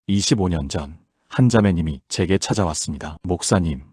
25년 전 한 자매님이 제게 찾아왔습니다. 목사님,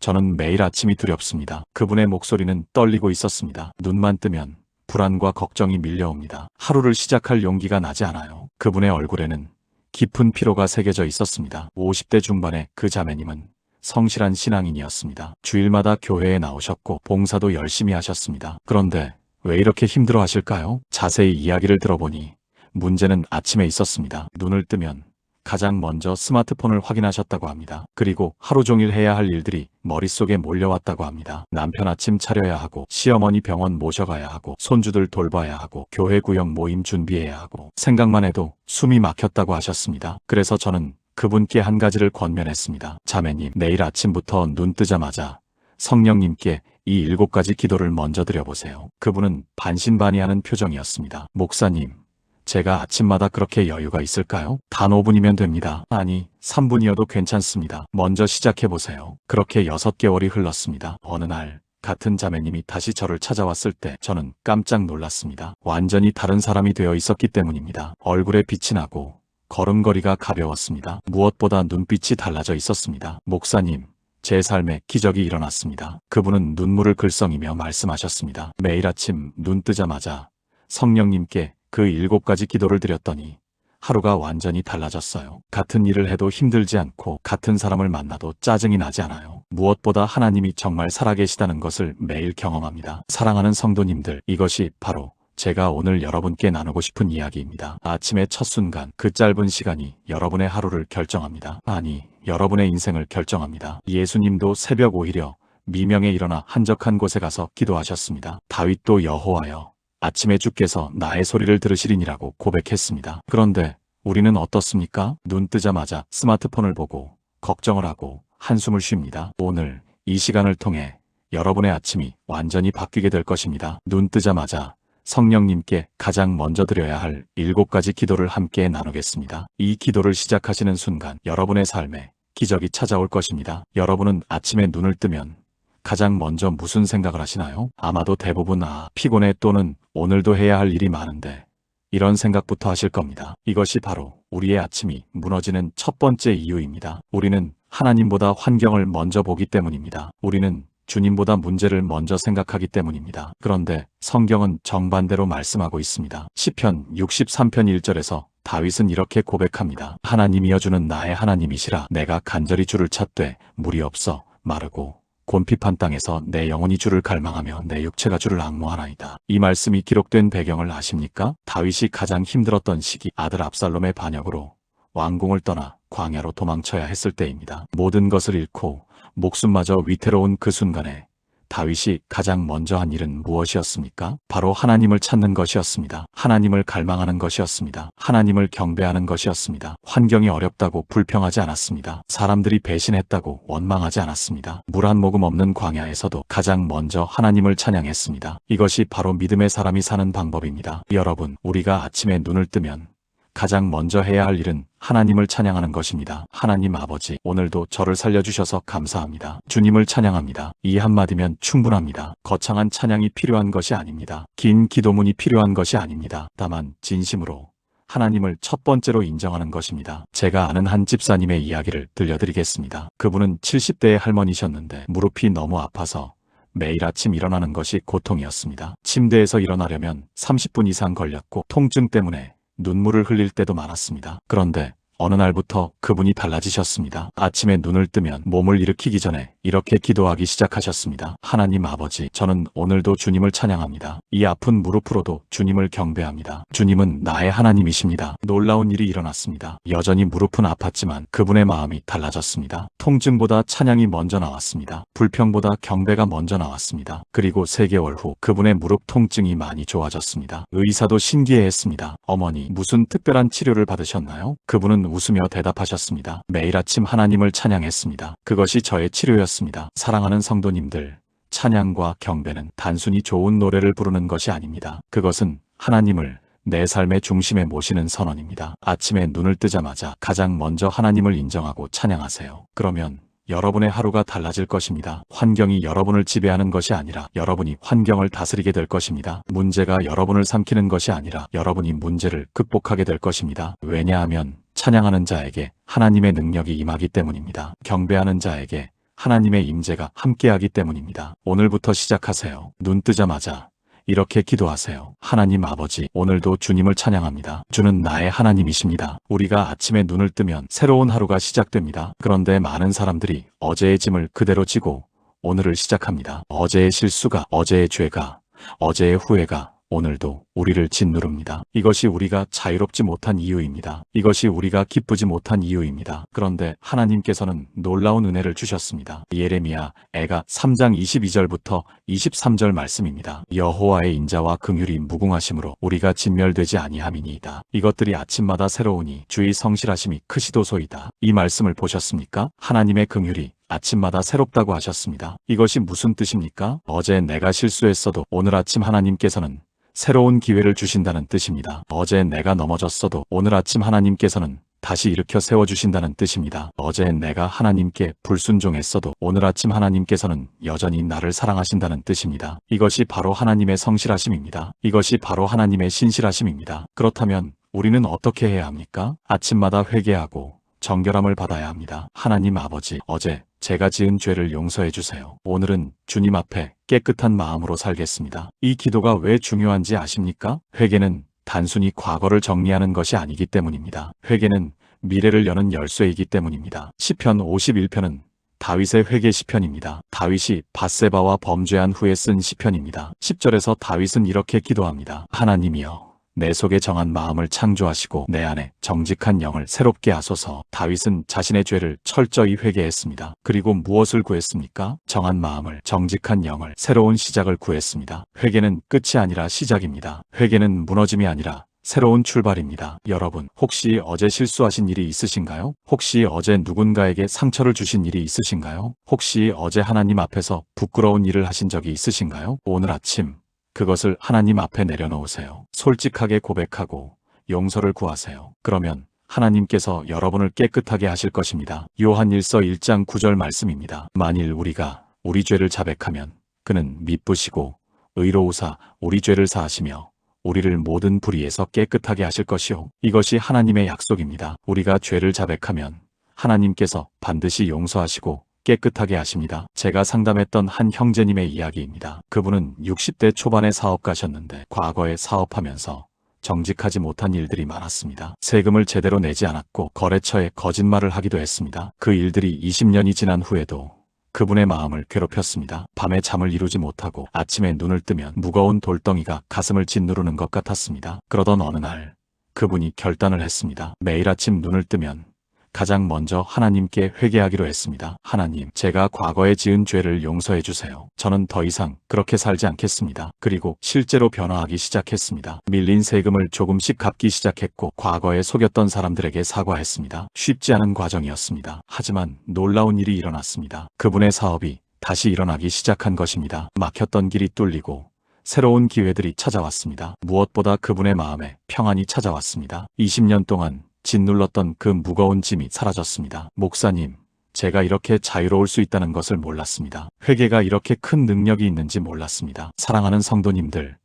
저는 매일 아침이 두렵습니다. 그분의 목소리는 떨리고 있었습니다. 눈만 뜨면 불안과 걱정이 밀려옵니다. 하루를 시작할 용기가 나지 않아요. 그분의 얼굴에는 깊은 피로가 새겨져 있었습니다. 50대 중반의 그 자매님은 성실한 신앙인이었습니다. 주일마다 교회에 나오셨고 봉사도 열심히 하셨습니다. 그런데 왜 이렇게 힘들어 하실까요? 자세히 이야기를 들어보니 문제는 아침에 있었습니다. 눈을 뜨면 가장 먼저 스마트폰을 확인하셨다고 합니다. 그리고 하루 종일 해야 할 일들이 머릿속에 몰려왔다고 합니다. 남편 아침 차려야 하고, 시어머니 병원 모셔가야 하고, 손주들 돌봐야 하고, 교회 구역 모임 준비해야 하고, 생각만 해도 숨이 막혔다고 하셨습니다. 그래서 저는 그분께 한 가지를 권면했습니다. 자매님, 내일 아침부터 눈 뜨자마자 성령님께 이 7가지 기도를 먼저 드려보세요. 그분은 반신반의하는 표정이었습니다. 목사님, 제가 아침마다 그렇게 여유가 있을까요? 단 5분이면 됩니다. 아니, 3분이어도 괜찮습니다. 먼저 시작해보세요. 그렇게 6개월이 흘렀습니다. 어느 날 같은 자매님이 다시 저를 찾아왔을 때 저는 깜짝 놀랐습니다. 완전히 다른 사람이 되어 있었기 때문입니다. 얼굴에 빛이 나고 걸음걸이가 가벼웠습니다. 무엇보다 눈빛이 달라져 있었습니다. 목사님, 제 삶에 기적이 일어났습니다. 그분은 눈물을 글썽이며 말씀하셨습니다. 매일 아침 눈 뜨자마자 성령님께 그 7가지 기도를 드렸더니 하루가 완전히 달라졌어요. 같은 일을 해도 힘들지 않고 같은 사람을 만나도 짜증이 나지 않아요. 무엇보다 하나님이 정말 살아계시다는 것을 매일 경험합니다. 사랑하는 성도님들, 이것이 바로 제가 오늘 여러분께 나누고 싶은 이야기입니다. 아침의 첫 순간, 그 짧은 시간이 여러분의 하루를 결정합니다. 아니, 여러분의 인생을 결정합니다. 예수님도 새벽 오히려 미명에 일어나 한적한 곳에 가서 기도하셨습니다. 다윗도 여호와여, 아침에 주께서 나의 소리를 들으시리니라고 고백했습니다. 그런데 우리는 어떻습니까? 눈 뜨자마자 스마트폰을 보고 걱정을 하고 한숨을 쉽니다. 오늘 이 시간을 통해 여러분의 아침이 완전히 바뀌게 될 것입니다. 눈 뜨자마자 성령님께 가장 먼저 드려야 할 7가지 기도를 함께 나누겠습니다. 이 기도를 시작하시는 순간 여러분의 삶에 기적이 찾아올 것입니다. 여러분은 아침에 눈을 뜨면 가장 먼저 무슨 생각을 하시나요? 아마도 대부분 피곤해 또는 오늘도 해야 할 일이 많은데 이런 생각부터 하실 겁니다. 이것이 바로 우리의 아침이 무너지는 첫 번째 이유입니다. 우리는 하나님보다 환경을 먼저 보기 때문입니다. 우리는 주님보다 문제를 먼저 생각하기 때문입니다. 그런데 성경은 정반대로 말씀하고 있습니다. 시편 63편 1절에서 다윗은 이렇게 고백합니다. 하나님이여 주는 나의 하나님이시라. 내가 간절히 주를 찾되 물이 없어 마르고 곤핍한 땅에서 내 영혼이 주를 갈망하며 내 육체가 주를 앙모하나이다. 이 말씀이 기록된 배경을 아십니까? 다윗이 가장 힘들었던 시기, 아들 압살롬의 반역으로 왕궁을 떠나 광야로 도망쳐야 했을 때입니다. 모든 것을 잃고 목숨마저 위태로운 그 순간에 다윗이 가장 먼저 한 일은 무엇이었습니까? 바로 하나님을 찾는 것이었습니다. 하나님을 갈망하는 것이었습니다. 하나님을 경배하는 것이었습니다. 환경이 어렵다고 불평하지 않았습니다. 사람들이 배신했다고 원망하지 않았습니다. 물 한 모금 없는 광야에서도 가장 먼저 하나님을 찬양했습니다. 이것이 바로 믿음의 사람이 사는 방법입니다. 여러분, 우리가 아침에 눈을 뜨면 가장 먼저 해야 할 일은 하나님을 찬양하는 것입니다. 하나님 아버지, 오늘도 저를 살려주셔서 감사합니다. 주님을 찬양합니다. 이 한마디면 충분합니다. 거창한 찬양이 필요한 것이 아닙니다. 긴 기도문이 필요한 것이 아닙니다. 다만 진심으로 하나님을 첫 번째로 인정하는 것입니다. 제가 아는 한 집사님의 이야기를 들려드리겠습니다. 그분은 70대의 할머니셨는데 무릎이 너무 아파서 매일 아침 일어나는 것이 고통이었습니다. 침대에서 일어나려면 30분 이상 걸렸고 통증 때문에 눈물을 흘릴 때도 많았습니다. 그런데 어느 날부터 그분이 달라지셨습니다. 아침에 눈을 뜨면 몸을 일으키기 전에 이렇게 기도하기 시작하셨습니다. 하나님 아버지, 저는 오늘도 주님을 찬양합니다. 이 아픈 무릎으로도 주님을 경배합니다. 주님은 나의 하나님이십니다. 놀라운 일이 일어났습니다. 여전히 무릎은 아팠지만 그분의 마음이 달라졌습니다. 통증보다 찬양이 먼저 나왔습니다. 불평보다 경배가 먼저 나왔습니다. 그리고 3개월 후 그분의 무릎 통증이 많이 좋아졌습니다. 의사도 신기해했습니다. 어머니, 무슨 특별한 치료를 받으셨나요? 그분은 웃으며 대답하셨습니다. 매일 아침 하나님을 찬양했습니다. 그것이 저의 치료였습니다. 사랑하는 성도님들, 찬양과 경배는 단순히 좋은 노래를 부르는 것이 아닙니다. 그것은 하나님을 내 삶의 중심에 모시는 선언입니다. 아침에 눈을 뜨자마자 가장 먼저 하나님을 인정하고 찬양하세요. 그러면 여러분의 하루가 달라질 것입니다. 환경이 여러분을 지배하는 것이 아니라 여러분이 환경을 다스리게 될 것입니다. 문제가 여러분을 삼키는 것이 아니라 여러분이 문제를 극복하게 될 것입니다. 왜냐하면 찬양하는 자에게 하나님의 능력이 임하기 때문입니다. 경배하는 자에게 하나님의 임재가 함께하기 때문입니다. 오늘부터 시작하세요. 눈 뜨자마자 이렇게 기도하세요. 하나님 아버지, 오늘도 주님을 찬양합니다. 주는 나의 하나님이십니다. 우리가 아침에 눈을 뜨면 새로운 하루가 시작됩니다. 그런데 많은 사람들이 어제의 짐을 그대로 지고 오늘을 시작합니다. 어제의 실수가, 어제의 죄가, 어제의 후회가 오늘도 우리를 짓누릅니다. 이것이 우리가 자유롭지 못한 이유입니다. 이것이 우리가 기쁘지 못한 이유입니다. 그런데 하나님께서는 놀라운 은혜를 주셨습니다. 예레미야 애가 3장 22절부터 23절 말씀입니다. 여호와의 인자와 긍휼이 무궁하심으로 우리가 진멸되지 아니함이니이다. 이것들이 아침마다 새로우니 주의 성실하심이 크시도소이다. 이 말씀을 보셨습니까? 하나님의 긍휼이 아침마다 새롭다고 하셨습니다. 이것이 무슨 뜻입니까? 어제 내가 실수했어도 오늘 아침 하나님께서는 새로운 기회를 주신다는 뜻입니다. 어제 내가 넘어졌어도 오늘 아침 하나님께서는 다시 일으켜 세워주신다는 뜻입니다. 어제 내가 하나님께 불순종했어도 오늘 아침 하나님께서는 여전히 나를 사랑하신다는 뜻입니다. 이것이 바로 하나님의 성실하심입니다. 이것이 바로 하나님의 신실하심입니다. 그렇다면 우리는 어떻게 해야 합니까? 아침마다 회개하고 정결함을 받아야 합니다. 하나님 아버지, 어제 제가 지은 죄를 용서해 주세요. 오늘은 주님 앞에 깨끗한 마음으로 살겠습니다. 이 기도가 왜 중요한지 아십니까? 회개는 단순히 과거를 정리하는 것이 아니기 때문입니다. 회개는 미래를 여는 열쇠이기 때문입니다. 시편 51편은 다윗의 회개 시편입니다. 다윗이 밧세바와 범죄한 후에 쓴 시편입니다. 10절에서 다윗은 이렇게 기도합니다. 하나님이여, 내 속에 정한 마음을 창조하시고 내 안에 정직한 영을 새롭게 하소서. 다윗은 자신의 죄를 철저히 회개했습니다. 그리고 무엇을 구했습니까? 정한 마음을, 정직한 영을, 새로운 시작을 구했습니다. 회개는 끝이 아니라 시작입니다. 회개는 무너짐이 아니라 새로운 출발입니다. 여러분, 혹시 어제 실수하신 일이 있으신가요? 혹시 어제 누군가에게 상처를 주신 일이 있으신가요? 혹시 어제 하나님 앞에서 부끄러운 일을 하신 적이 있으신가요? 오늘 아침 그것을 하나님 앞에 내려놓으세요. 솔직하게 고백하고 용서를 구하세요. 그러면 하나님께서 여러분을 깨끗하게 하실 것입니다. 요한일서 1장 9절 말씀입니다. 만일 우리가 우리 죄를 자백하면 그는 미쁘시고 의로우사 우리 죄를 사하시며 우리를 모든 불의에서 깨끗하게 하실 것이요. 이것이 하나님의 약속입니다. 우리가 죄를 자백하면 하나님께서 반드시 용서하시고 깨끗하게 하십니다. 제가 상담했던 한 형제님의 이야기입니다. 그분은 60대 초반의 사업가셨는데 과거에 사업하면서 정직하지 못한 일들이 많았습니다. 세금을 제대로 내지 않았고 거래처에 거짓말을 하기도 했습니다. 그 일들이 20년이 지난 후에도 그분의 마음을 괴롭혔습니다. 밤에 잠을 이루지 못하고 아침에 눈을 뜨면 무거운 돌덩이가 가슴을 짓누르는 것 같았습니다. 그러던 어느 날 그분이 결단을 했습니다. 매일 아침 눈을 뜨면 가장 먼저 하나님께 회개하기로 했습니다. 하나님, 제가 과거에 지은 죄를 용서해 주세요. 저는 더 이상 그렇게 살지 않겠습니다. 그리고 실제로 변화하기 시작했습니다. 밀린 세금을 조금씩 갚기 시작했고 과거에 속였던 사람들에게 사과했습니다. 쉽지 않은 과정이었습니다. 하지만 놀라운 일이 일어났습니다. 그분의 사업이 다시 일어나기 시작한 것입니다. 막혔던 길이 뚫리고 새로운 기회들이 찾아왔습니다. 무엇보다 그분의 마음에 평안이 찾아왔습니다. 20년 동안 짓눌렀던 그 무거운 짐이 사라졌습니다. 목사님, 제가 이렇게 자유로울 수 있다는 것을 몰랐습니다. 회개가 이렇게 큰 능력이 있는지 몰랐습니다. 사랑하는 성도님들,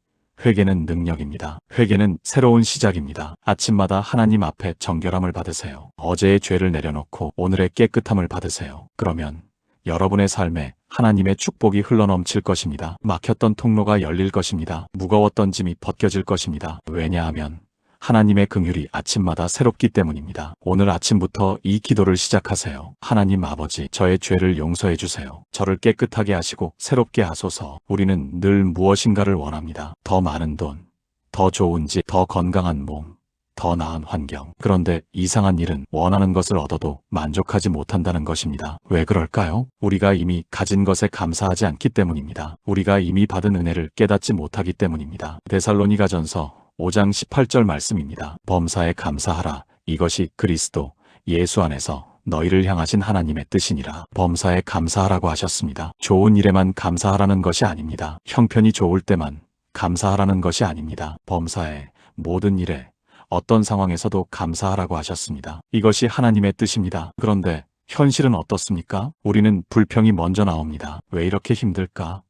회개는 능력입니다. 회개는 새로운 시작입니다. 아침마다 하나님 앞에 정결함을 받으세요. 어제의 죄를 내려놓고 오늘의 깨끗함을 받으세요. 그러면 여러분의 삶에 하나님의 축복이 흘러넘칠 것입니다. 막혔던 통로가 열릴 것입니다. 무거웠던 짐이 벗겨질 것입니다. 왜냐하면 하나님의 긍휼이 아침마다 새롭기 때문입니다. 오늘 아침부터 이 기도를 시작하세요. 하나님 아버지, 저의 죄를 용서해 주세요. 저를 깨끗하게 하시고 새롭게 하소서. 우리는 늘 무엇인가를 원합니다. 더 많은 돈, 더 좋은 집, 더 건강한 몸, 더 나은 환경. 그런데 이상한 일은 원하는 것을 얻어도 만족하지 못한다는 것입니다. 왜 그럴까요? 우리가 이미 가진 것에 감사하지 않기 때문입니다. 우리가 이미 받은 은혜를 깨닫지 못하기 때문입니다. 데살로니가전서 5장 18절 말씀입니다. 범사에 감사하라. 이것이 그리스도 예수 안에서 너희를 향하신 하나님의 뜻이니라. 범사에 감사하라고 하셨습니다. 좋은 일에만 감사하라는 것이 아닙니다. 형편이 좋을 때만 감사하라는 것이 아닙니다. 범사에 모든 일에 어떤 상황에서도 감사하라고 하셨습니다. 이것이 하나님의 뜻입니다. 그런데 현실은 어떻습니까? 우리는 불평이 먼저 나옵니다. 왜 이렇게 힘들까?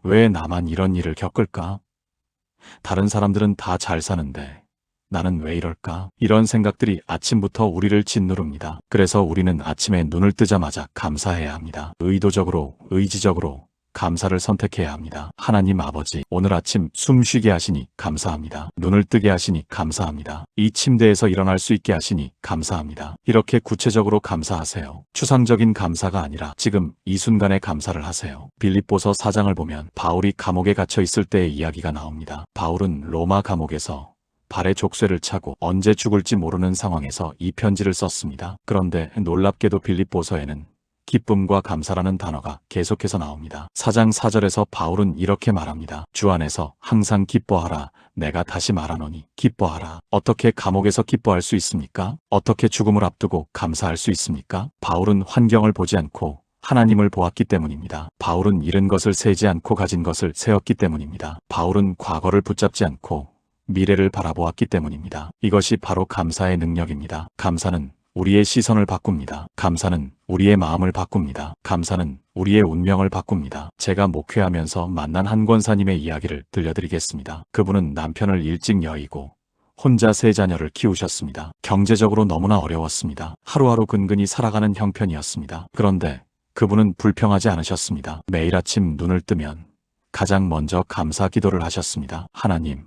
왜 나만 이런 일을 겪을까? 다른 사람들은 다 잘 사는데 나는 왜 이럴까? 이런 생각들이 아침부터 우리를 짓누릅니다. 그래서 우리는 아침에 눈을 뜨자마자 감사해야 합니다. 의도적으로, 의지적으로 감사를 선택해야 합니다. 하나님 아버지, 오늘 아침 숨 쉬게 하시니 감사합니다. 눈을 뜨게 하시니 감사합니다. 이 침대에서 일어날 수 있게 하시니 감사합니다. 이렇게 구체적으로 감사하세요. 추상적인 감사가 아니라 지금 이 순간에 감사를 하세요. 빌립보서 4장을 보면 바울이 감옥에 갇혀 있을 때의 이야기가 나옵니다. 바울은 로마 감옥에서 발에 족쇄를 차고 언제 죽을지 모르는 상황에서 이 편지를 썼습니다. 그런데 놀랍게도 빌립보서에는 기쁨과 감사라는 단어가 계속해서 나옵니다. 4장 4절에서 바울은 이렇게 말합니다. 주 안에서 항상 기뻐하라. 내가 다시 말하노니 기뻐하라. 어떻게 감옥에서 기뻐할 수 있습니까? 어떻게 죽음을 앞두고 감사할 수 있습니까? 바울은 환경을 보지 않고 하나님을 보았기 때문입니다. 바울은 잃은 것을 세지 않고 가진 것을 세었기 때문입니다. 바울은 과거를 붙잡지 않고 미래를 바라보았기 때문입니다. 이것이 바로 감사의 능력입니다. 감사는 우리의 시선을 바꿉니다. 감사는 우리의 마음을 바꿉니다. 감사는 우리의 운명을 바꿉니다. 제가 목회하면서 만난 한 권사님의 이야기를 들려드리겠습니다. 그분은 남편을 일찍 여의고 혼자 3자녀를 키우셨습니다. 경제적으로 너무나 어려웠습니다. 하루하루 근근히 살아가는 형편이었습니다. 그런데 그분은 불평하지 않으셨습니다. 매일 아침 눈을 뜨면 가장 먼저 감사 기도를 하셨습니다. 하나님,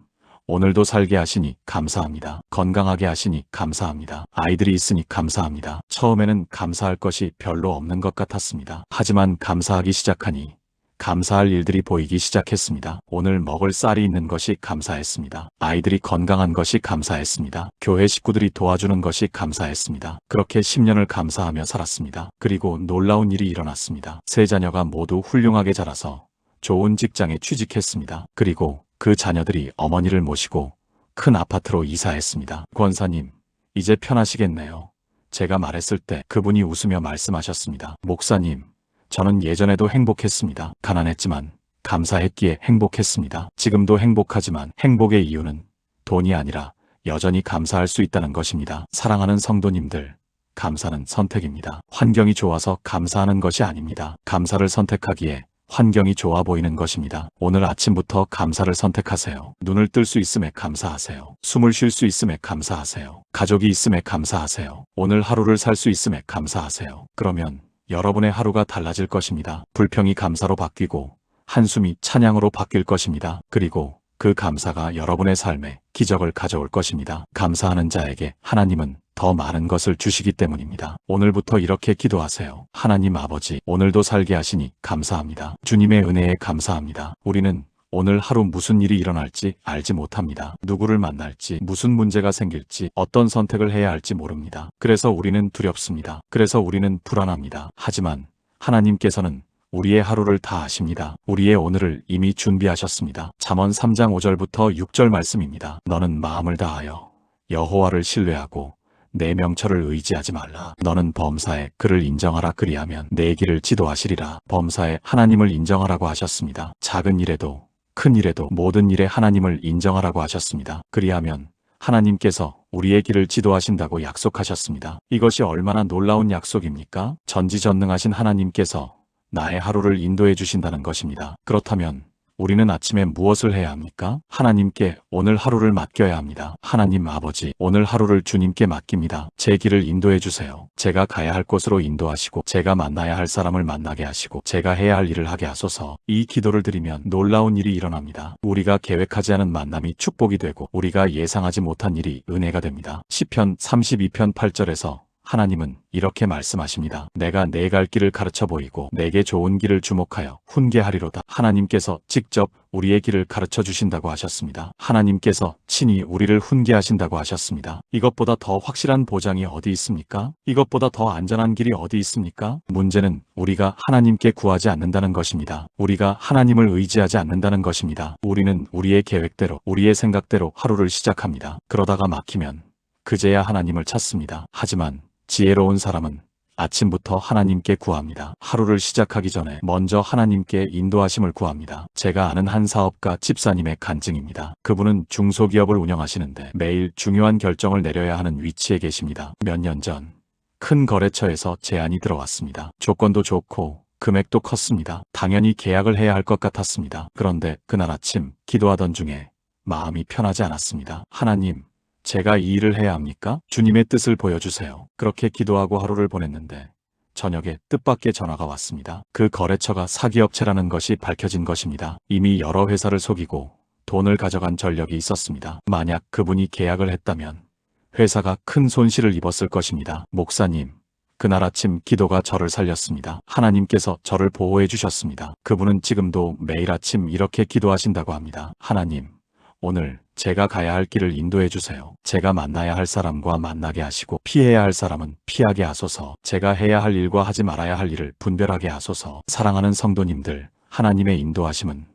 오늘도 살게 하시니 감사합니다. 건강하게 하시니 감사합니다. 아이들이 있으니 감사합니다. 처음에는 감사할 것이 별로 없는 것 같았습니다. 하지만 감사하기 시작하니 감사할 일들이 보이기 시작했습니다. 오늘 먹을 쌀이 있는 것이 감사했습니다. 아이들이 건강한 것이 감사했습니다. 교회 식구들이 도와주는 것이 감사했습니다. 그렇게 10년을 감사하며 살았습니다. 그리고 놀라운 일이 일어났습니다. 3자녀가 모두 훌륭하게 자라서 좋은 직장에 취직했습니다. 그리고 그 자녀들이 어머니를 모시고 큰 아파트로 이사했습니다. 권사님, 이제 편하시겠네요. 제가 말했을 때 그분이 웃으며 말씀하셨습니다. 목사님, 저는 예전에도 행복했습니다. 가난했지만 감사했기에 행복했습니다. 지금도 행복하지만 행복의 이유는 돈이 아니라 여전히 감사할 수 있다는 것입니다. 사랑하는 성도님들, 감사는 선택입니다. 환경이 좋아서 감사하는 것이 아닙니다. 감사를 선택하기에 환경이 좋아 보이는 것입니다. 오늘 아침부터 감사를 선택하세요. 눈을 뜰 수 있음에 감사하세요. 숨을 쉴 수 있음에 감사하세요. 가족이 있음에 감사하세요. 오늘 하루를 살 수 있음에 감사하세요. 그러면 여러분의 하루가 달라질 것입니다. 불평이 감사로 바뀌고 한숨이 찬양으로 바뀔 것입니다. 그리고 그 감사가 여러분의 삶에 기적을 가져올 것입니다. 감사하는 자에게 하나님은 더 많은 것을 주시기 때문입니다. 오늘부터 이렇게 기도하세요. 하나님 아버지, 오늘도 살게 하시니 감사합니다. 주님의 은혜에 감사합니다. 우리는 오늘 하루 무슨 일이 일어날지 알지 못합니다. 누구를 만날지, 무슨 문제가 생길지, 어떤 선택을 해야 할지 모릅니다. 그래서 우리는 두렵습니다. 그래서 우리는 불안합니다. 하지만 하나님께서는 우리의 하루를 다 아십니다. 우리의 오늘을 이미 준비하셨습니다. 잠언 3장 5절부터 6절 말씀입니다. 너는 마음을 다하여 여호와를 신뢰하고 내 명철을 의지하지 말라. 너는 범사에 그를 인정하라. 그리하면 내 길을 지도하시리라. 범사에 하나님을 인정하라고 하셨습니다. 작은 일에도 큰 일에도 모든 일에 하나님을 인정하라고 하셨습니다. 그리하면 하나님께서 우리의 길을 지도하신다고 약속하셨습니다. 이것이 얼마나 놀라운 약속입니까? 전지전능하신 하나님께서 나의 하루를 인도해 주신다는 것입니다. 그렇다면 우리는 아침에 무엇을 해야 합니까? 하나님께 오늘 하루를 맡겨야 합니다. 하나님 아버지, 오늘 하루를 주님께 맡깁니다. 제 길을 인도해 주세요. 제가 가야 할 곳으로 인도하시고 제가 만나야 할 사람을 만나게 하시고 제가 해야 할 일을 하게 하소서. 이 기도를 드리면 놀라운 일이 일어납니다. 우리가 계획하지 않은 만남이 축복이 되고 우리가 예상하지 못한 일이 은혜가 됩니다. 시편 32편 8절에서 하나님은 이렇게 말씀하십니다. 내가 내 갈 길을 가르쳐 보이고 내게 좋은 길을 주목하여 훈계하리로다. 하나님께서 직접 우리의 길을 가르쳐 주신다고 하셨습니다. 하나님께서 친히 우리를 훈계하신다고 하셨습니다. 이것보다 더 확실한 보장이 어디 있습니까? 이것보다 더 안전한 길이 어디 있습니까? 문제는 우리가 하나님께 구하지 않는다는 것입니다. 우리가 하나님을 의지하지 않는다는 것입니다. 우리는 우리의 계획대로, 우리의 생각대로 하루를 시작합니다. 그러다가 막히면 그제야 하나님을 찾습니다. 하지만 지혜로운 사람은 아침부터 하나님께 구합니다. 하루를 시작하기 전에 먼저 하나님께 인도하심을 구합니다. 제가 아는 한 사업가 집사님의 간증입니다. 그분은 중소기업을 운영하시는데 매일 중요한 결정을 내려야 하는 위치에 계십니다. 몇 년 전 큰 거래처에서 제안이 들어왔습니다. 조건도 좋고 금액도 컸습니다. 당연히 계약을 해야 할 것 같았습니다. 그런데 그날 아침 기도하던 중에 마음이 편하지 않았습니다. 하나님, 제가 이 일을 해야 합니까? 주님의 뜻을 보여주세요. 그렇게 기도하고 하루를 보냈는데 저녁에 뜻밖의 전화가 왔습니다. 그 거래처가 사기업체라는 것이 밝혀진 것입니다. 이미 여러 회사를 속이고 돈을 가져간 전력이 있었습니다. 만약 그분이 계약을 했다면 회사가 큰 손실을 입었을 것입니다. 목사님, 그날 아침 기도가 저를 살렸습니다. 하나님께서 저를 보호해 주셨습니다. 그분은 지금도 매일 아침 이렇게 기도하신다고 합니다. 하나님, 오늘 제가 가야 할 길을 인도해 주세요. 제가 만나야 할 사람과 만나게 하시고 피해야 할 사람은 피하게 하소서. 제가 해야 할 일과 하지 말아야 할 일을 분별하게 하소서. 사랑하는 성도님들, 하나님의 인도하심은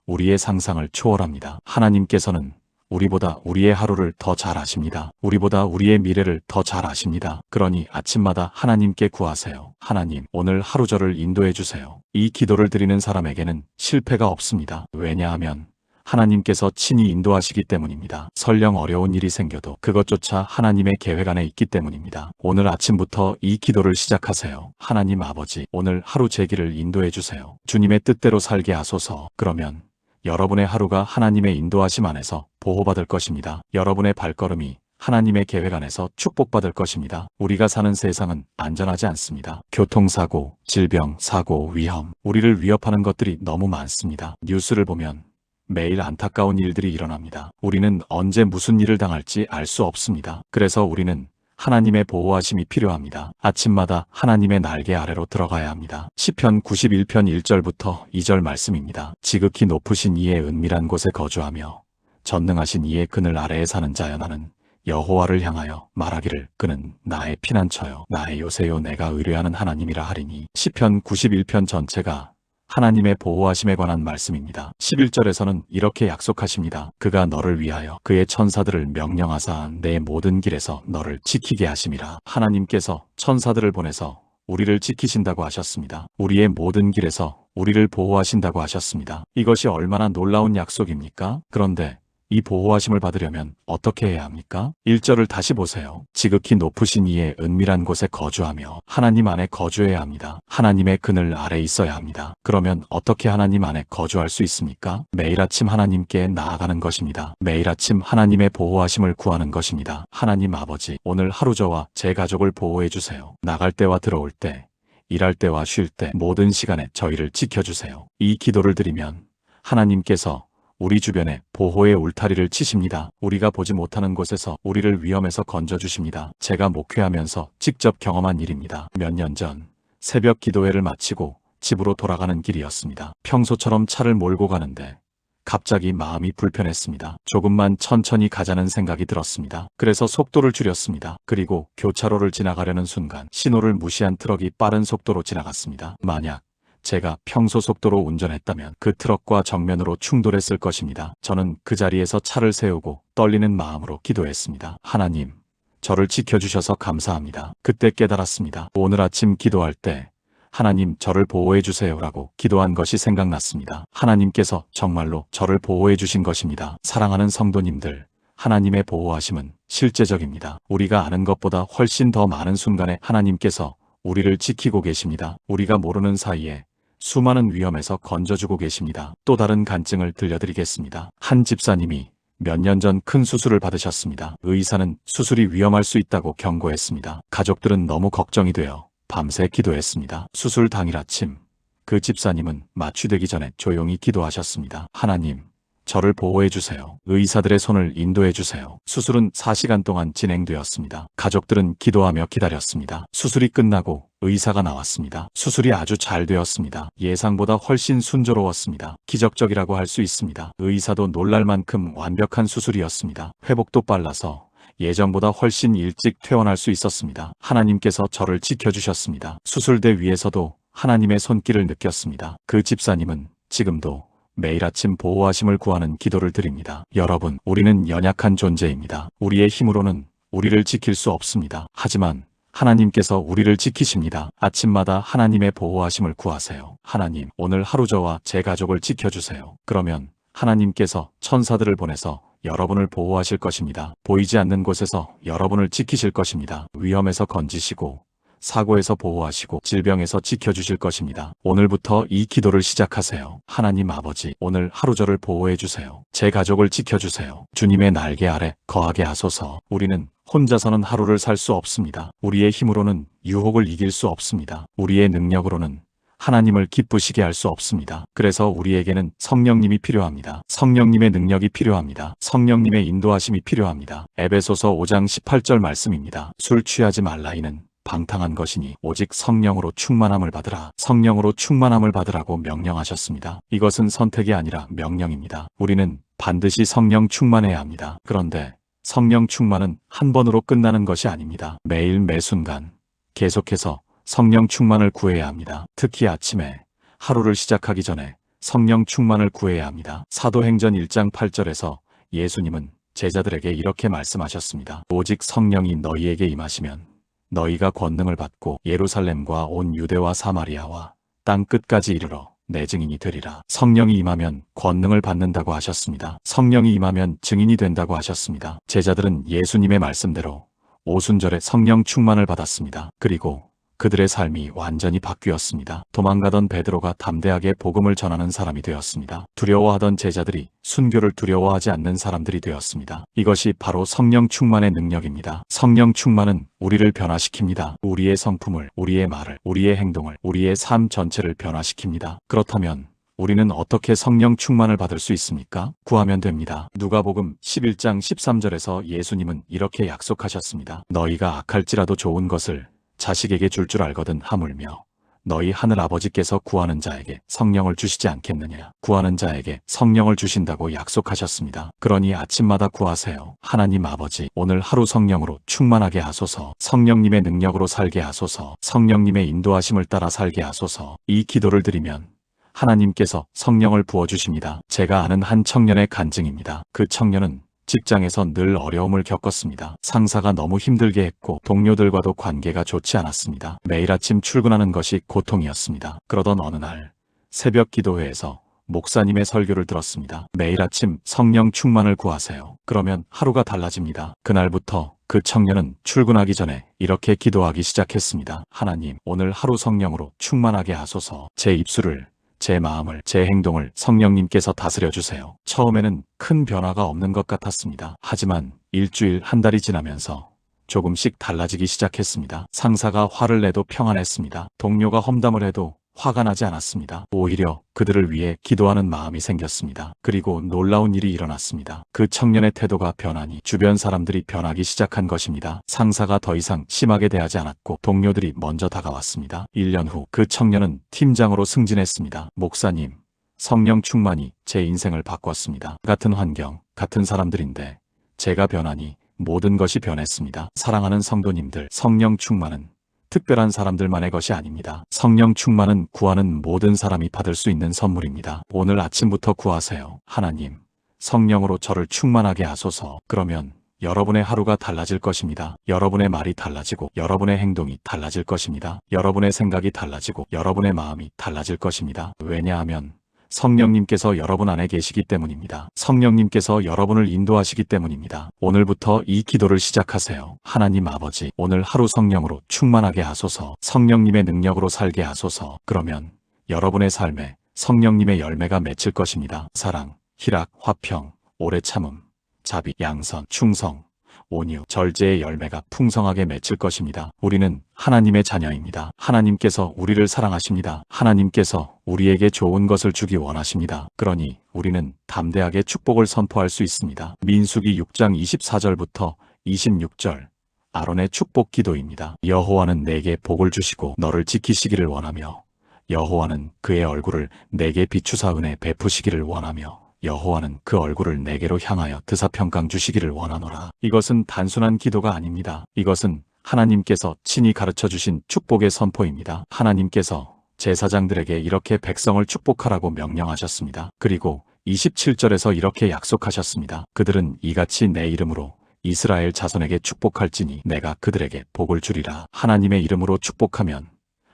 우리의 상상을 초월합니다. 하나님께서는 우리보다 우리의 하루를 더 잘 아십니다. 우리보다 우리의 미래를 더 잘 아십니다. 그러니 아침마다 하나님께 구하세요. 하나님, 오늘 하루 저를 인도해 주세요. 이 기도를 드리는 사람에게는 실패가 없습니다. 왜냐하면 하나님께서 친히 인도하시기 때문입니다. 설령 어려운 일이 생겨도 그것조차 하나님의 계획 안에 있기 때문입니다. 오늘 아침부터 이 기도를 시작하세요. 하나님 아버지, 오늘 하루 제 길을 인도해 주세요. 주님의 뜻대로 살게 하소서. 그러면 여러분의 하루가 하나님의 인도하심 안에서 보호받을 것입니다. 여러분의 발걸음이 하나님의 계획 안에서 축복받을 것입니다. 우리가 사는 세상은 안전하지 않습니다. 교통사고, 질병, 사고, 위험, 우리를 위협하는 것들이 너무 많습니다. 뉴스를 보면 매일 안타까운 일들이 일어납니다. 우리는 언제 무슨 일을 당할지 알 수 없습니다. 그래서 우리는 하나님의 보호하심이 필요합니다. 아침마다 하나님의 날개 아래로 들어가야 합니다. 시편 91편 1절부터 2절 말씀입니다. 지극히 높으신 이의 은밀한 곳에 거주하며 전능하신 이의 그늘 아래에 사는 자여, 나는 여호와를 향하여 말하기를 그는 나의 피난처요 나의 요새요 내가 의뢰하는 하나님이라 하리니. 시편 91편 전체가 하나님의 보호하심에 관한 말씀입니다. 11절에서는 이렇게 약속하십니다. 그가 너를 위하여 그의 천사들을 명령하사 내 모든 길에서 너를 지키게 하심이라. 하나님께서 천사들을 보내서 우리를 지키신다고 하셨습니다. 우리의 모든 길에서 우리를 보호하신다고 하셨습니다. 이것이 얼마나 놀라운 약속입니까? 그런데 이 보호하심을 받으려면 어떻게 해야 합니까? 1절을 다시 보세요. 지극히 높으신 이의 은밀한 곳에 거주하며 하나님 안에 거주해야 합니다. 하나님의 그늘 아래 있어야 합니다. 그러면 어떻게 하나님 안에 거주할 수 있습니까? 매일 아침 하나님께 나아가는 것입니다. 매일 아침 하나님의 보호하심을 구하는 것입니다. 하나님 아버지, 오늘 하루 저와 제 가족을 보호해 주세요. 나갈 때와 들어올 때, 일할 때와 쉴 때 모든 시간에 저희를 지켜주세요. 이 기도를 드리면 하나님께서 우리 주변에 보호의 울타리를 치십니다. 우리가 보지 못하는 곳에서 우리를 위험에서 건져주십니다. 제가 목회하면서 직접 경험한 일입니다. 몇 년 전 새벽 기도회를 마치고 집으로 돌아가는 길이었습니다. 평소처럼 차를 몰고 가는데 갑자기 마음이 불편했습니다. 조금만 천천히 가자는 생각이 들었습니다. 그래서 속도를 줄였습니다. 그리고 교차로를 지나가려는 순간 신호를 무시한 트럭이 빠른 속도로 지나갔습니다. 만약 제가 평소 속도로 운전했다면 그 트럭과 정면으로 충돌했을 것입니다. 저는 그 자리에서 차를 세우고 떨리는 마음으로 기도했습니다. 하나님, 저를 지켜주셔서 감사합니다. 그때 깨달았습니다. 오늘 아침 기도할 때 하나님 저를 보호해 주세요라고 기도한 것이 생각났습니다. 하나님께서 정말로 저를 보호해 주신 것입니다. 사랑하는 성도님들, 하나님의 보호하심은 실제적입니다. 우리가 아는 것보다 훨씬 더 많은 순간에 하나님께서 우리를 지키고 계십니다. 우리가 모르는 사이에 수많은 위험에서 건져주고 계십니다. 또 다른 간증을 들려드리겠습니다. 한 집사님이 몇 년 전 큰 수술을 받으셨습니다. 의사는 수술이 위험할 수 있다고 경고했습니다. 가족들은 너무 걱정이 되어 밤새 기도했습니다. 수술 당일 아침 그 집사님은 마취되기 전에 조용히 기도하셨습니다. 하나님, 저를 보호해 주세요. 의사들의 손을 인도해 주세요. 수술은 4시간 동안 진행되었습니다. 가족들은 기도하며 기다렸습니다. 수술이 끝나고 의사가 나왔습니다. 수술이 아주 잘 되었습니다. 예상보다 훨씬 순조로웠습니다. 기적적이라고 할 수 있습니다. 의사도 놀랄 만큼 완벽한 수술이었습니다. 회복도 빨라서 예정보다 훨씬 일찍 퇴원할 수 있었습니다. 하나님께서 저를 지켜주셨습니다. 수술대 위에서도 하나님의 손길을 느꼈습니다. 그 집사님은 지금도 매일 아침 보호하심을 구하는 기도를 드립니다. 여러분, 우리는 연약한 존재입니다. 우리의 힘으로는 우리를 지킬 수 없습니다. 하지만 하나님께서 우리를 지키십니다. 아침마다 하나님의 보호하심을 구하세요. 하나님, 오늘 하루 저와 제 가족을 지켜주세요. 그러면 하나님께서 천사들을 보내서 여러분을 보호하실 것입니다. 보이지 않는 곳에서 여러분을 지키실 것입니다. 위험에서 건지시고 사고에서 보호하시고 질병에서 지켜주실 것입니다. 오늘부터 이 기도를 시작하세요. 하나님 아버지, 오늘 하루 저를 보호해 주세요. 제 가족을 지켜주세요. 주님의 날개 아래 거하게 하소서. 우리는 혼자서는 하루를 살 수 없습니다. 우리의 힘으로는 유혹을 이길 수 없습니다. 우리의 능력으로는 하나님을 기쁘시게 할 수 없습니다. 그래서 우리에게는 성령님이 필요합니다. 성령님의 능력이 필요합니다. 성령님의 인도하심이 필요합니다. 에베소서 5장 18절 말씀입니다. 술 취하지 말라이는 방탕한 것이니 오직 성령으로 충만함을 받으라. 성령으로 충만함을 받으라고 명령하셨습니다. 이것은 선택이 아니라 명령입니다. 우리는 반드시 성령 충만해야 합니다. 그런데 성령 충만은 한 번으로 끝나는 것이 아닙니다. 매일 매순간 계속해서 성령 충만을 구해야 합니다. 특히 아침에 하루를 시작하기 전에 성령 충만을 구해야 합니다. 사도행전 1장 8절에서 예수님은 제자들에게 이렇게 말씀하셨습니다. 오직 성령이 너희에게 임하시면 너희가 권능을 받고 예루살렘과 온 유대와 사마리아와 땅 끝까지 이르러 내 증인이 되리라. 성령이 임하면 권능을 받는다고 하셨습니다. 성령이 임하면 증인이 된다고 하셨습니다. 제자들은 예수님의 말씀대로 오순절에 성령 충만을 받았습니다. 그리고 그들의 삶이 완전히 바뀌었습니다. 도망가던 베드로가 담대하게 복음을 전하는 사람이 되었습니다. 두려워하던 제자들이 순교를 두려워하지 않는 사람들이 되었습니다. 이것이 바로 성령 충만의 능력입니다. 성령 충만은 우리를 변화시킵니다. 우리의 성품을, 우리의 말을, 우리의 행동을, 우리의 삶 전체를 변화시킵니다. 그렇다면 우리는 어떻게 성령 충만을 받을 수 있습니까? 구하면 됩니다. 누가복음 11장 13절에서 예수님은 이렇게 약속하셨습니다. 너희가 악할지라도 좋은 것을 자식에게 줄 알거든 하물며 너희 하늘 아버지께서 구하는 자에게 성령을 주시지 않겠느냐. 구하는 자에게 성령을 주신다고 약속하셨습니다. 그러니 아침마다 구하세요. 하나님 아버지, 오늘 하루 성령으로 충만하게 하소서. 성령님의 능력으로 살게 하소서. 성령님의 인도하심을 따라 살게 하소서. 이 기도를 드리면 하나님께서 성령을 부어주십니다. 제가 아는 한 청년의 간증입니다. 그 청년은 직장에서 늘 어려움을 겪었습니다. 상사가 너무 힘들게 했고 동료들과도 관계가 좋지 않았습니다. 매일 아침 출근하는 것이 고통이었습니다. 그러던 어느 날 새벽 기도회에서 목사님의 설교를 들었습니다. 매일 아침 성령 충만을 구하세요. 그러면 하루가 달라집니다. 그날부터 그 청년은 출근하기 전에 이렇게 기도하기 시작했습니다. 하나님, 오늘 하루 성령으로 충만하게 하소서. 제 입술을, 제 마음을, 제 행동을 성령님께서 다스려 주세요. 처음에는 큰 변화가 없는 것 같았습니다. 하지만 일주일, 한 달이 지나면서 조금씩 달라지기 시작했습니다. 상사가 화를 내도 평안했습니다. 동료가 험담을 해도 화가 나지 않았습니다. 오히려 그들을 위해 기도하는 마음이 생겼습니다. 그리고 놀라운 일이 일어났습니다. 그 청년의 태도가 변하니 주변 사람들이 변하기 시작한 것입니다. 상사가 더 이상 심하게 대하지 않았고 동료들이 먼저 다가왔습니다. 1년 후 그 청년은 팀장으로 승진했습니다. 목사님, 성령 충만이 제 인생을 바꿨습니다. 같은 환경, 같은 사람들인데 제가 변하니 모든 것이 변했습니다. 사랑하는 성도님들, 성령 충만은 특별한 사람들만의 것이 아닙니다. 성령 충만은 구하는 모든 사람이 받을 수 있는 선물입니다. 오늘 아침부터 구하세요. 하나님, 성령으로 저를 충만하게 하소서. 그러면 여러분의 하루가 달라질 것입니다. 여러분의 말이 달라지고 여러분의 행동이 달라질 것입니다. 여러분의 생각이 달라지고 여러분의 마음이 달라질 것입니다. 왜냐하면 성령님께서 여러분 안에 계시기 때문입니다. 성령님께서 여러분을 인도하시기 때문입니다. 오늘부터 이 기도를 시작하세요. 하나님 아버지, 오늘 하루 성령으로 충만하게 하소서. 성령님의 능력으로 살게 하소서. 그러면 여러분의 삶에 성령님의 열매가 맺힐 것입니다. 사랑, 희락, 화평, 오래 참음, 자비, 양선, 충성, 온유, 절제의 열매가 풍성하게 맺힐 것입니다. 우리는 하나님의 자녀입니다. 하나님께서 우리를 사랑하십니다. 하나님께서 우리에게 좋은 것을 주기 원하십니다. 그러니 우리는 담대하게 축복을 선포할 수 있습니다. 민수기 6장 24절부터 26절, 아론의 축복 기도입니다. 여호와는 내게 복을 주시고 너를 지키시기를 원하며 여호와는 그의 얼굴을 내게 비추사 은혜 베푸시기를 원하며 여호와는 그 얼굴을 내게로 향하여 드사평강 주시기를 원하노라. 이것은 단순한 기도가 아닙니다. 이것은 하나님께서 친히 가르쳐 주신 축복의 선포입니다. 하나님께서 제사장들에게 이렇게 백성을 축복하라고 명령하셨습니다. 그리고 27절에서 이렇게 약속하셨습니다. 그들은 이같이 내 이름으로 이스라엘 자손에게 축복할지니 내가 그들에게 복을 주리라. 하나님의 이름으로 축복하면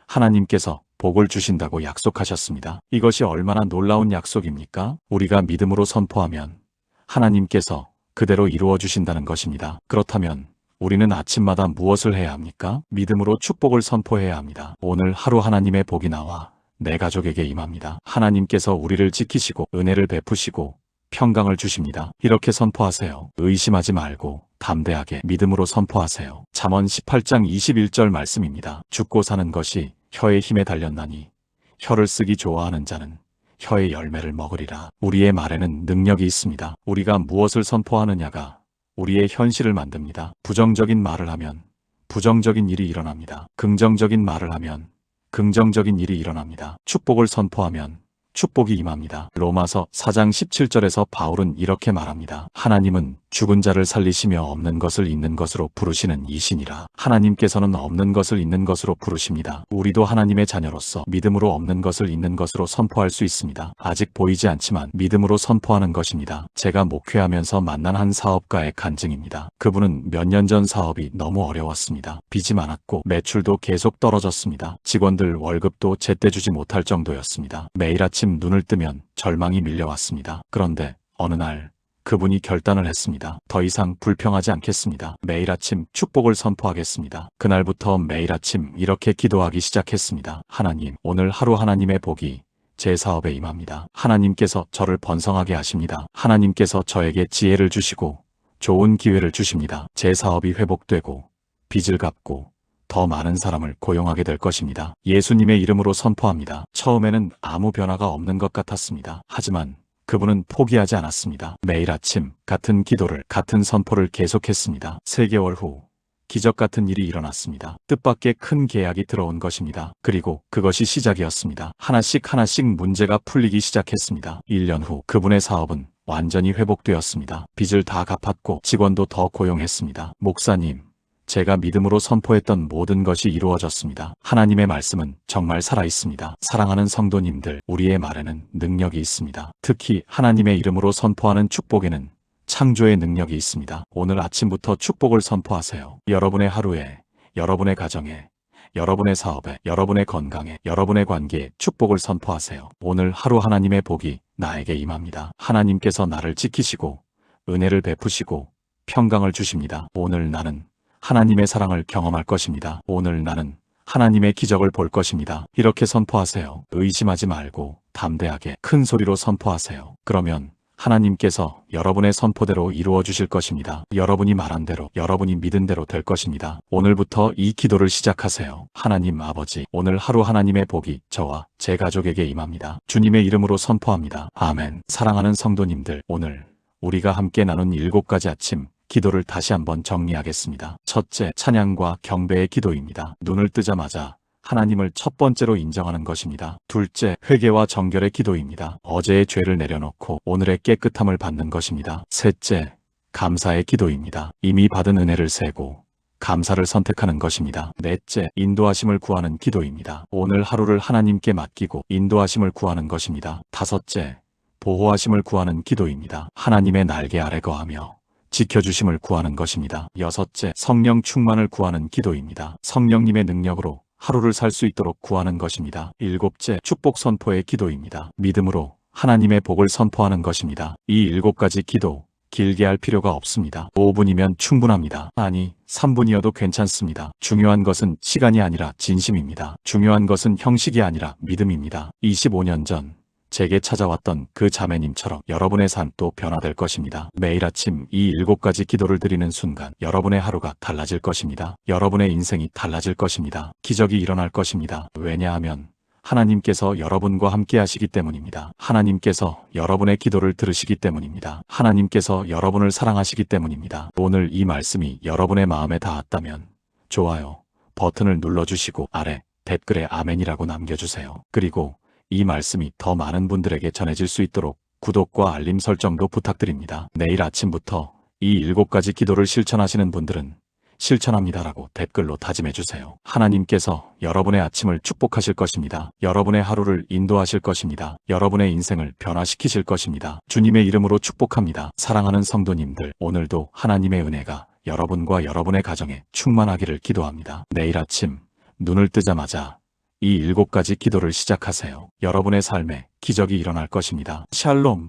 하나님께서 복을 주신다고 약속하셨습니다. 이것이 얼마나 놀라운 약속입니까? 우리가 믿음으로 선포하면 하나님께서 그대로 이루어 주신다는 것입니다. 그렇다면 우리는 아침마다 무엇을 해야 합니까? 믿음으로 축복을 선포해야 합니다. 오늘 하루 하나님의 복이 나와 내 가족에게 임합니다. 하나님께서 우리를 지키시고 은혜를 베푸시고 평강을 주십니다. 이렇게 선포하세요. 의심하지 말고 담대하게 믿음으로 선포하세요. 잠언 18장 21절 말씀입니다. 죽고 사는 것이 혀의 힘에 달렸나니 혀를 쓰기 좋아하는 자는 혀의 열매를 먹으리라. 우리의 말에는 능력이 있습니다. 우리가 무엇을 선포하느냐가 우리의 현실을 만듭니다. 부정적인 말을 하면 부정적인 일이 일어납니다. 긍정적인 말을 하면 긍정적인 일이 일어납니다. 축복을 선포하면 축복이 임합니다. 로마서 4장 17절에서 바울은 이렇게 말합니다. 하나님은 죽은 자를 살리시며 없는 것을 있는 것으로 부르시는 이시니라. 하나님께서는 없는 것을 있는 것으로 부르십니다. 우리도 하나님의 자녀로서 믿음으로 없는 것을 있는 것으로 선포할 수 있습니다. 아직 보이지 않지만 믿음으로 선포하는 것입니다. 제가 목회하면서 만난 한 사업가의 간증입니다. 그분은 몇 년 전 사업이 너무 어려웠습니다. 빚이 많았고 매출도 계속 떨어졌습니다. 직원들 월급도 제때 주지 못할 정도였습니다. 매일 아침 눈을 뜨면 절망이 밀려왔습니다. 그런데 어느 날 그분이 결단을 했습니다. 더 이상 불평하지 않겠습니다. 매일 아침 축복을 선포하겠습니다. 그날부터 매일 아침 이렇게 기도하기 시작했습니다. 하나님, 오늘 하루 하나님의 복이 제 사업에 임합니다. 하나님께서 저를 번성하게 하십니다. 하나님께서 저에게 지혜를 주시고 좋은 기회를 주십니다. 제 사업이 회복되고 빚을 갚고 더 많은 사람을 고용하게 될 것입니다. 예수님의 이름으로 선포합니다. 처음에는 아무 변화가 없는 것 같았습니다. 하지만 그분은 포기하지 않았습니다. 매일 아침 같은 기도를, 같은 선포를 계속했습니다. 3개월 후 기적 같은 일이 일어났습니다. 뜻밖의 큰 계약이 들어온 것입니다. 그리고 그것이 시작이었습니다. 하나씩 문제가 풀리기 시작했습니다. 1년 후 그분의 사업은 완전히 회복되었습니다. 빚을 다 갚았고 직원도 더 고용했습니다. 목사님, 제가 믿음으로 선포했던 모든 것이 이루어졌습니다. 하나님의 말씀은 정말 살아있습니다. 사랑하는 성도님들, 우리의 말에는 능력이 있습니다. 특히 하나님의 이름으로 선포하는 축복에는 창조의 능력이 있습니다. 오늘 아침부터 축복을 선포하세요. 여러분의 하루에, 여러분의 가정에, 여러분의 사업에, 여러분의 건강에, 여러분의 관계에 축복을 선포하세요. 오늘 하루 하나님의 복이 나에게 임합니다. 하나님께서 나를 지키시고 은혜를 베푸시고 평강을 주십니다. 오늘 나는 하나님의 사랑을 경험할 것입니다. 오늘 나는 하나님의 기적을 볼 것입니다. 이렇게 선포하세요. 의심하지 말고 담대하게 큰 소리로 선포하세요. 그러면 하나님께서 여러분의 선포대로 이루어 주실 것입니다. 여러분이 말한 대로, 여러분이 믿은 대로 될 것입니다. 오늘부터 이 기도를 시작하세요. 하나님 아버지, 오늘 하루 하나님의 복이 저와 제 가족에게 임합니다. 주님의 이름으로 선포합니다. 아멘. 사랑하는 성도님들, 오늘 우리가 함께 나눈 7가지 아침 기도를 다시 한번 정리하겠습니다. 첫째, 찬양과 경배의 기도입니다. 눈을 뜨자마자 하나님을 첫 번째로 인정하는 것입니다. 둘째, 회개와 정결의 기도입니다. 어제의 죄를 내려놓고 오늘의 깨끗함을 받는 것입니다. 셋째, 감사의 기도입니다. 이미 받은 은혜를 세고 감사를 선택하는 것입니다. 넷째, 인도하심을 구하는 기도입니다. 오늘 하루를 하나님께 맡기고 인도하심을 구하는 것입니다. 다섯째, 보호하심을 구하는 기도입니다. 하나님의 날개 아래 거하며 지켜주심을 구하는 것입니다. 여섯째, 성령 충만을 구하는 기도입니다. 성령님의 능력으로 하루를 살 수 있도록 구하는 것입니다. 일곱째, 축복 선포의 기도입니다. 믿음으로 하나님의 복을 선포하는 것입니다. 이 7가지 기도, 길게 할 필요가 없습니다. 5분이면 충분합니다. 아니, 3분이어도 괜찮습니다. 중요한 것은 시간이 아니라 진심입니다. 중요한 것은 형식이 아니라 믿음입니다. 25년 전 제게 찾아왔던 그 자매님처럼 여러분의 삶도 변화될 것입니다. 매일 아침 이 7가지 기도를 드리는 순간 여러분의 하루가 달라질 것입니다. 여러분의 인생이 달라질 것입니다. 기적이 일어날 것입니다. 왜냐하면 하나님께서 여러분과 함께 하시기 때문입니다. 하나님께서 여러분의 기도를 들으시기 때문입니다. 하나님께서 여러분을 사랑하시기 때문입니다. 오늘 이 말씀이 여러분의 마음에 닿았다면 좋아요 버튼을 눌러주시고 아래 댓글에 아멘이라고 남겨주세요. 그리고 이 말씀이 더 많은 분들에게 전해질 수 있도록 구독과 알림 설정도 부탁드립니다. 내일 아침부터 이 7가지 기도를 실천하시는 분들은 실천합니다라고 댓글로 다짐해주세요. 하나님께서 여러분의 아침을 축복하실 것입니다. 여러분의 하루를 인도하실 것입니다. 여러분의 인생을 변화시키실 것입니다. 주님의 이름으로 축복합니다. 사랑하는 성도님들, 오늘도 하나님의 은혜가 여러분과 여러분의 가정에 충만하기를 기도합니다. 내일 아침 눈을 뜨자마자 이 7가지 기도를 시작하세요. 여러분의 삶에 기적이 일어날 것입니다. 샬롬.